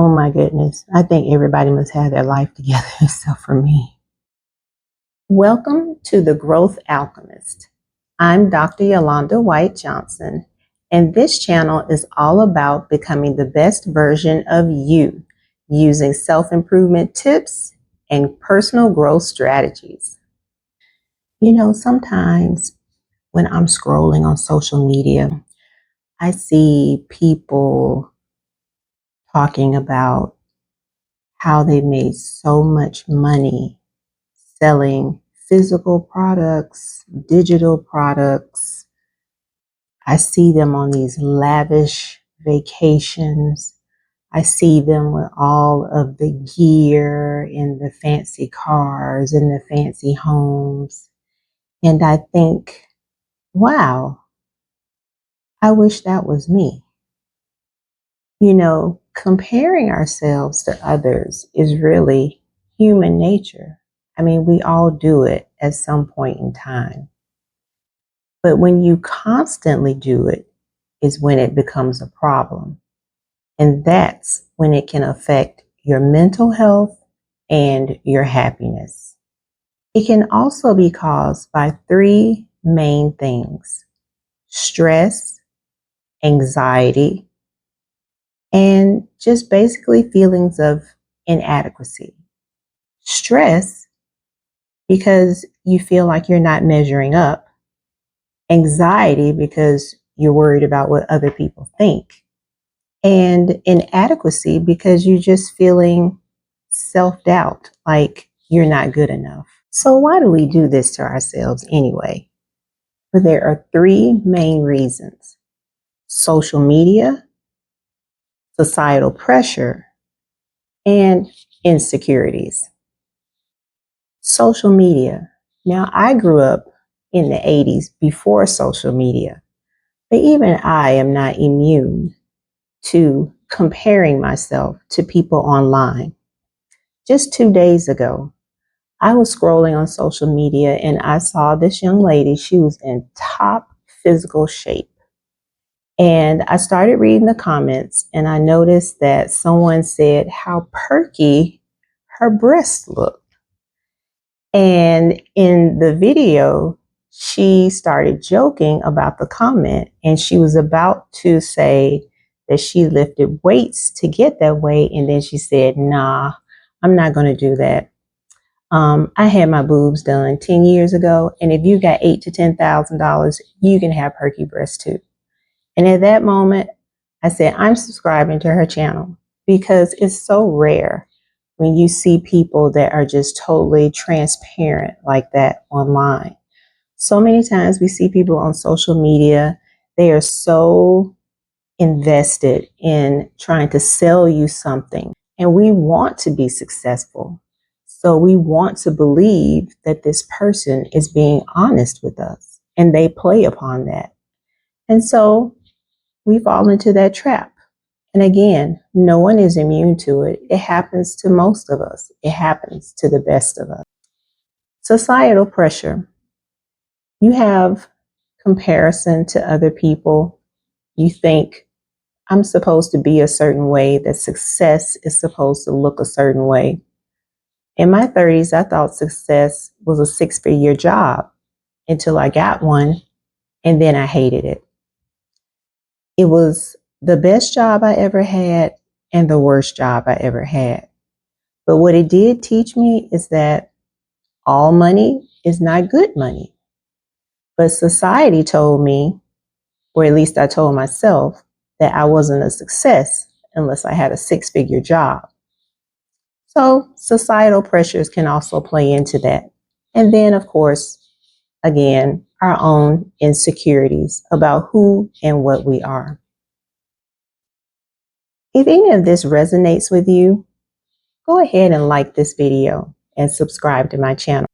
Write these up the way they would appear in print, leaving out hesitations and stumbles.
Oh my goodness. I think everybody must have their life together except for me. Welcome to the Growth Alchemist. I'm Dr. Yolanda White Johnson, and this channel is all about becoming the best version of you using self-improvement tips and personal growth strategies. Sometimes when I'm scrolling on social media, I see people talking about how they made so much money selling physical products, digital products. I see them on these lavish vacations. I see them with all of the gear and the fancy cars and the fancy homes. And I think, wow, I wish that was me. Comparing ourselves to others is really human nature. I mean, we all do it at some point in time. But when you constantly do it is when it becomes a problem. And that's when it can affect your mental health and your happiness. It can also be caused by three main things: stress, anxiety, and just basically feelings of inadequacy. Stress, because you feel like you're not measuring up. Anxiety, because you're worried about what other people think. And inadequacy, because you're just feeling self-doubt, like you're not good enough. So why do we do this to ourselves anyway? Well, there are three main reasons: social media, societal pressure, and insecurities. Social media. Now, I grew up in the 80s before social media, but even I am not immune to comparing myself to people online. Just 2 days ago, I was scrolling on social media and I saw this young lady. She was in top physical shape. And I started reading the comments and I noticed that someone said how perky her breasts looked. And in the video, she started joking about the comment and she was about to say that she lifted weights to get that way. And then she said, nah, I'm not going to do that. I had my boobs done 10 years ago. And if you got $8,000 to $10,000, you can have perky breasts too. And at that moment, I said, I'm subscribing to her channel because it's so rare when you see people that are just totally transparent like that online. So many times we see people on social media, they are so invested in trying to sell you something. And we want to be successful. So we want to believe that this person is being honest with us, and they play upon that. And so we fall into that trap. And again, no one is immune to it. It happens to most of us. It happens to the best of us. Societal pressure. You have comparison to other people. You think, I'm supposed to be a certain way, that success is supposed to look a certain way. In my 30s, I thought success was a 6-figure job until I got one, and then I hated it. It was the best job I ever had and the worst job I ever had. But what it did teach me is that all money is not good money. But society told me, or at least I told myself, that I wasn't a success unless I had a 6-figure job. So societal pressures can also play into that. And then, of course, again, our own insecurities about who and what we are. If any of this resonates with you, go ahead and like this video and subscribe to my channel.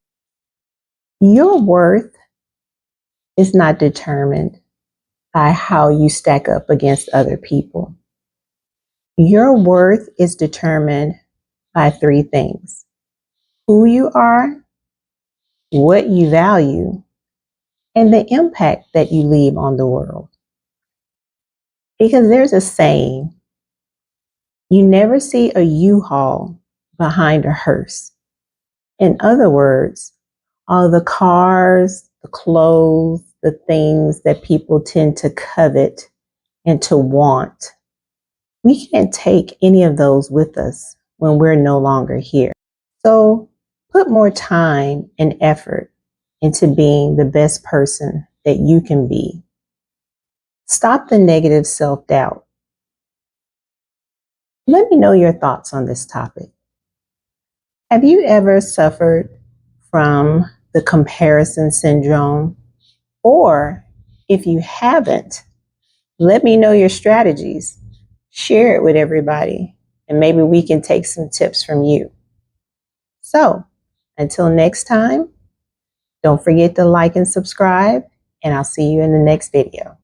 Your worth is not determined by how you stack up against other people. Your worth is determined by three things: who you are, what you value, and the impact that you leave on the world. Because there's a saying, You never see a U-Haul behind a hearse. In other words, all the cars, the clothes, the things that people tend to covet and to want, we can't take any of those with us when we're no longer here. So put more time and effort into being the best person that you can be. Stop the negative self-doubt. Let me know your thoughts on this topic. Have you ever suffered from the comparison syndrome? Or if you haven't, let me know your strategies. Share it with everybody, and maybe we can take some tips from you. So, until next time, don't forget to like and subscribe, and I'll see you in the next video.